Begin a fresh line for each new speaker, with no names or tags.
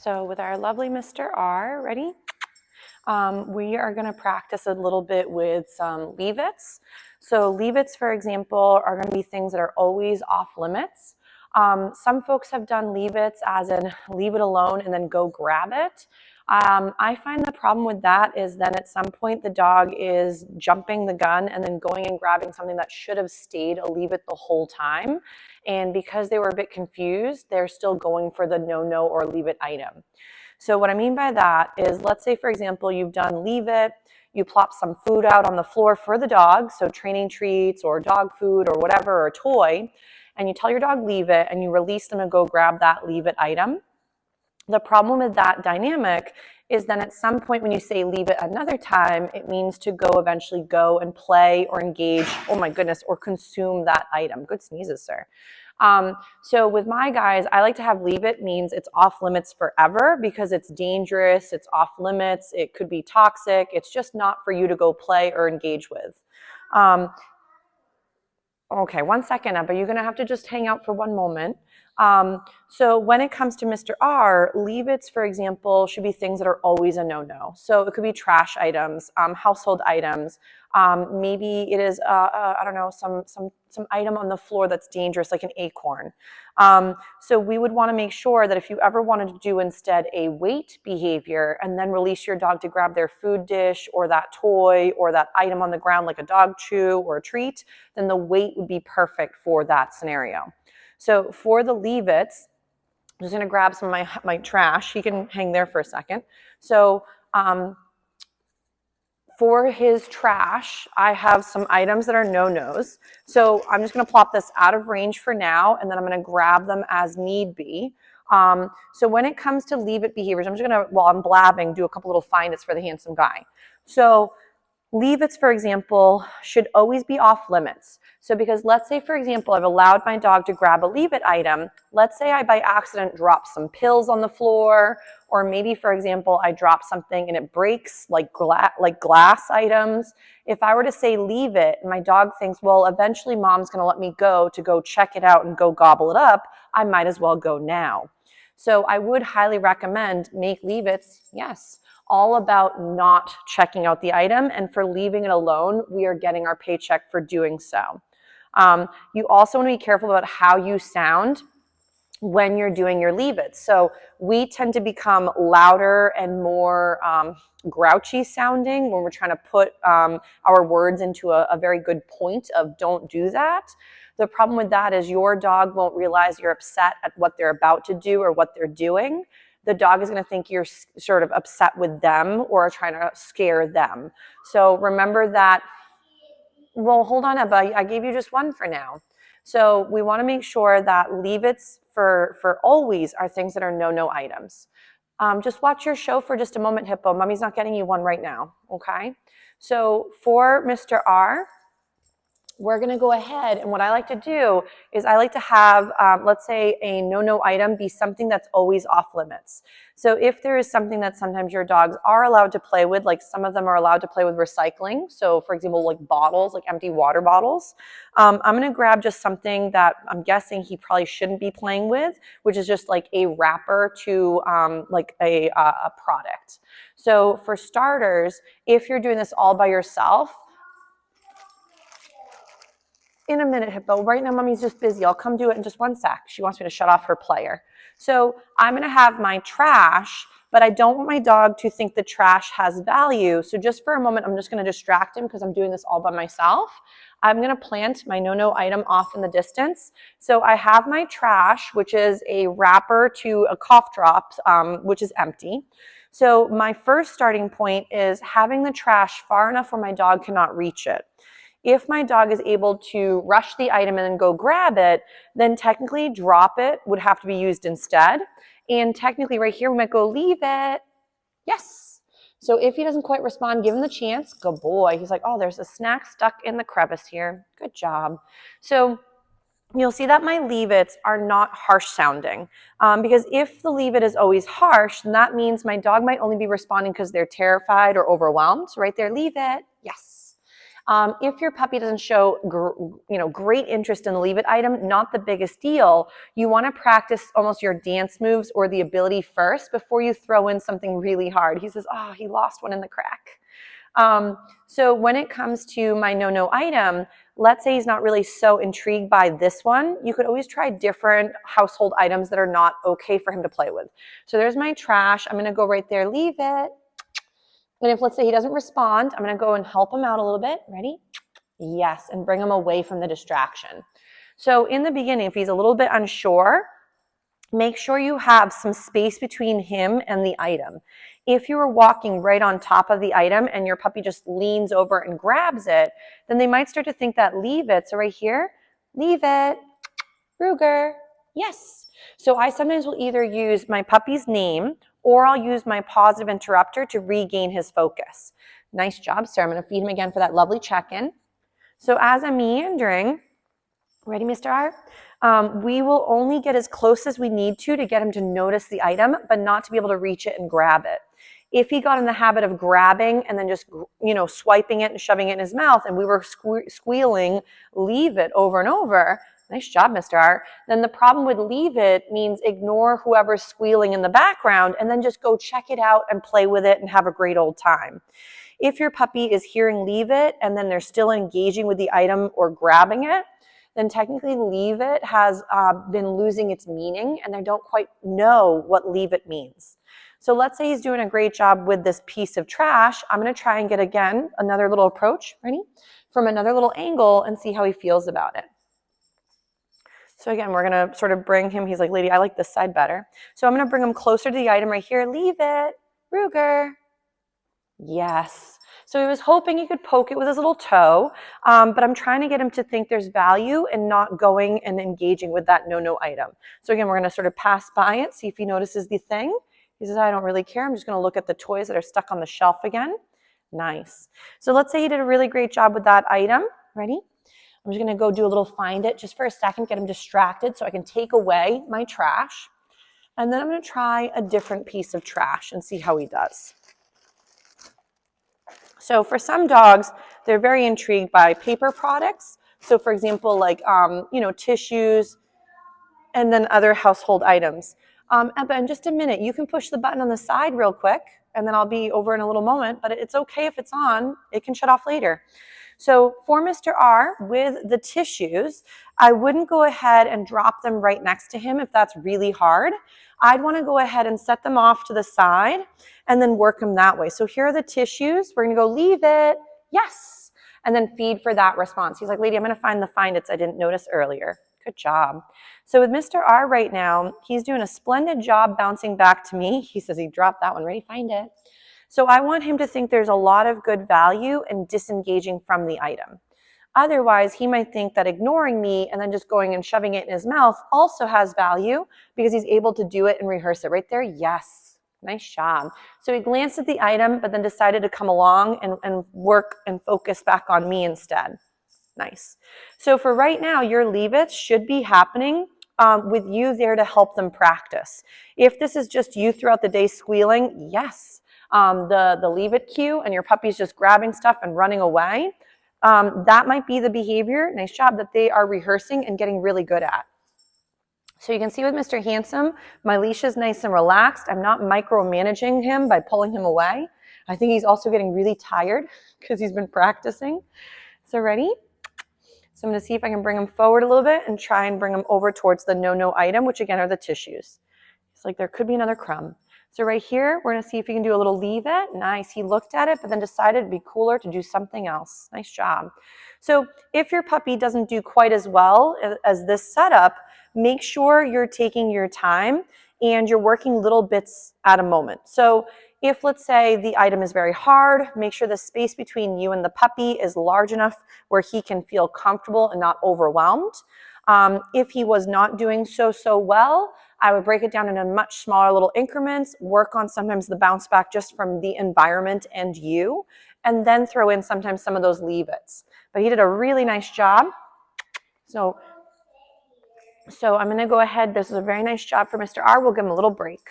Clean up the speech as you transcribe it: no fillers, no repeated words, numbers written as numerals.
So with our lovely Mr. R, ready? We are going to practice a little bit with some leave-its. So leave-its, for example, are going to be things that are always off limits. Some folks have done leave-its as in leave it alone and then go grab it. I find the problem with that is then at some point the dog is jumping the gun and then going and grabbing something that should have stayed a leave-it the whole time. And because they were a bit confused, they're still going for the no-no or leave-it item. So what I mean by that is, let's say, for example, you've done leave it, you plop some food out on the floor for the dog, so training treats or dog food or whatever, or a toy, and you tell your dog leave it and you release them to go grab that leave it item. The problem with that dynamic is then at some point when you say leave it another time, it means to go eventually go and play or engage, oh my goodness, or consume that item. Good sneezes, sir. So with my guys, I like to have leave it means it's off limits forever because it's dangerous, it's off limits, it could be toxic, it's just not for you to go play or engage with. Okay, 1 second, Ebba, you're gonna have to just hang out for one moment. So when it comes to Mr. R, leave-its, for example, should be things that are always a no-no. So it could be trash items, household items. Maybe it is, I don't know, some item on the floor that's dangerous, like an acorn. So we would want to make sure that if you ever wanted to do instead a wait behavior and then release your dog to grab their food dish or that toy or that item on the ground like a dog chew or a treat, then the wait would be perfect for that scenario. So for the leave-its, I'm just going to grab some of my trash. He can hang there for a second. So for his trash, I have some items that are no-nos. So I'm just going to plop this out of range for now, and then I'm going to grab them as need be. So when it comes to leave-it behaviors, I'm just going to, while I'm blabbing, do a couple little find-its for the handsome guy. So leave-its, for example, should always be off limits. So because let's say, for example, I've allowed my dog to grab a leave-it item. Let's say I by accident drop some pills on the floor, or maybe, for example, I drop something and it breaks, like glass items. If I were to say leave it, and my dog thinks, well, eventually mom's going to let me go to go check it out and go gobble it up, I might as well go now. So I would highly recommend make leave-its, yes, all about not checking out the item, and for leaving it alone, we are getting our paycheck for doing so. You also want to be careful about how you sound when you're doing your leave-its. So we tend to become louder and more grouchy sounding when we're trying to put our words into a very good point of don't do that. The problem with that is your dog won't realize you're upset at what they're about to do or what they're doing. The dog is going to think you're sort of upset with them or trying to scare them. So remember that, well, hold on, Ebba, I gave you just one for now. So we want to make sure that leave-its for always are things that are no-no items. Just watch your show for just a moment, Hippo. Mommy's not getting you one right now, okay? So for Mr. R, we're going to go ahead, and what I like to do is I like to have, let's say, a no-no item be something that's always off limits. So if there is something that sometimes your dogs are allowed to play with, like some of them are allowed to play with recycling. So for example, like bottles, like empty water bottles. I'm going to grab just something that I'm guessing he probably shouldn't be playing with, which is just like a wrapper to like a product. So for starters, if you're doing this all by yourself, in a minute, Hippo. Right now, mommy's just busy. I'll come do it in just 1 sec. She wants me to shut off her player. So I'm going to have my trash, but I don't want my dog to think the trash has value. So just for a moment, I'm just going to distract him because I'm doing this all by myself. I'm going to plant my no-no item off in the distance. So I have my trash, which is a wrapper to a cough drop, which is empty. So my first starting point is having the trash far enough where my dog cannot reach it. If my dog is able to rush the item and then go grab it, then technically drop it would have to be used instead. And technically right here, we might go leave it. Yes. So if he doesn't quite respond, give him the chance. Good boy. He's like, oh, there's a snack stuck in the crevice here. Good job. So you'll see that my leave-its are not harsh sounding because if the leave-it is always harsh, then that means my dog might only be responding because they're terrified or overwhelmed. So right there, leave it. Yes. If your puppy doesn't show great interest in the leave it item, not the biggest deal. You want to practice almost your dance moves or the ability first before you throw in something really hard. He says, oh, he lost one in the crack. So when it comes to my no item, let's say he's not really so intrigued by this one. You could always try different household items that are not okay for him to play with. So there's my trash. I'm going to go right there, leave it. And if, let's say, he doesn't respond, I'm going to go and help him out a little bit. Ready? Yes, and bring him away from the distraction. So in the beginning, if he's a little bit unsure, make sure you have some space between him and the item. If you were walking right on top of the item and your puppy just leans over and grabs it, then they might start to think that leave it. So right here, leave it, Ruger, yes. So I sometimes will either use my puppy's name or I'll use my positive interrupter to regain his focus. Nice job, sir. I'm going to feed him again for that lovely check-in. So as I'm meandering, ready, Mr. R? We will only get as close as we need to get him to notice the item, but not to be able to reach it and grab it. If he got in the habit of grabbing and then just, swiping it and shoving it in his mouth, and we were squealing, leave it over and over, nice job, Mr. R, then the problem with leave it means ignore whoever's squealing in the background and then just go check it out and play with it and have a great old time. If your puppy is hearing leave it and then they're still engaging with the item or grabbing it, then technically leave it has been losing its meaning and they don't quite know what leave it means. So let's say he's doing a great job with this piece of trash. I'm going to try and get, again, another little approach, ready, from another little angle and see how he feels about it. So again, we're going to sort of bring him, he's like, lady, I like this side better. So I'm going to bring him closer to the item right here. Leave it, Ruger. Yes. So he was hoping he could poke it with his little toe, but I'm trying to get him to think there's value in not going and engaging with that no item. So again, we're going to sort of pass by it, see if he notices the thing. He says, I don't really care. I'm just going to look at the toys that are stuck on the shelf again. Nice. So let's say he did a really great job with that item. Ready? I'm just going to go do a little find it just for a second, get him distracted so I can take away my trash. And then I'm going to try a different piece of trash and see how he does. So for some dogs, they're very intrigued by paper products. So for example, like, tissues and then other household items. But in just a minute, you can push the button on the side real quick and then I'll be over in a little moment, but it's okay if it's on, it can shut off later. So for Mr. R, with the tissues, I wouldn't go ahead and drop them right next to him if that's really hard. I'd want to go ahead and set them off to the side and then work them that way. So here are the tissues. We're going to go leave it. Yes. And then feed for that response. He's like, lady, I'm going to find the find it's I didn't notice earlier. Good job. So with Mr. R right now, he's doing a splendid job bouncing back to me. He says he dropped that one. Ready? Find it. So I want him to think there's a lot of good value in disengaging from the item. Otherwise, he might think that ignoring me and then just going and shoving it in his mouth also has value because he's able to do it and rehearse it right there. Yes. Nice job. So he glanced at the item, but then decided to come along and work and focus back on me instead. Nice. So for right now, your leave-its should be happening with you there to help them practice. If this is just you throughout the day squealing, yes. The leave-it cue and your puppy's just grabbing stuff and running away, that might be the behavior, nice job, that they are rehearsing and getting really good at. So you can see with Mr. Handsome, my leash is nice and relaxed. I'm not micromanaging him by pulling him away. I think he's also getting really tired because he's been practicing. So ready? So I'm going to see if I can bring him forward a little bit and try and bring him over towards the no item, which again are the tissues. It's like there could be another crumb. So right here, we're going to see if you can do a little leave it. Nice. He looked at it, but then decided it'd be cooler to do something else. Nice job. So if your puppy doesn't do quite as well as this setup, make sure you're taking your time and you're working little bits at a moment. So if, let's say, the item is very hard, make sure the space between you and the puppy is large enough where he can feel comfortable and not overwhelmed. If he was not doing so well, I would break it down into much smaller little increments, work on sometimes the bounce back just from the environment and you, and then throw in sometimes some of those leave-its. But he did a really nice job. So I'm going to go ahead. This is a very nice job for Mr. R. We'll give him a little break.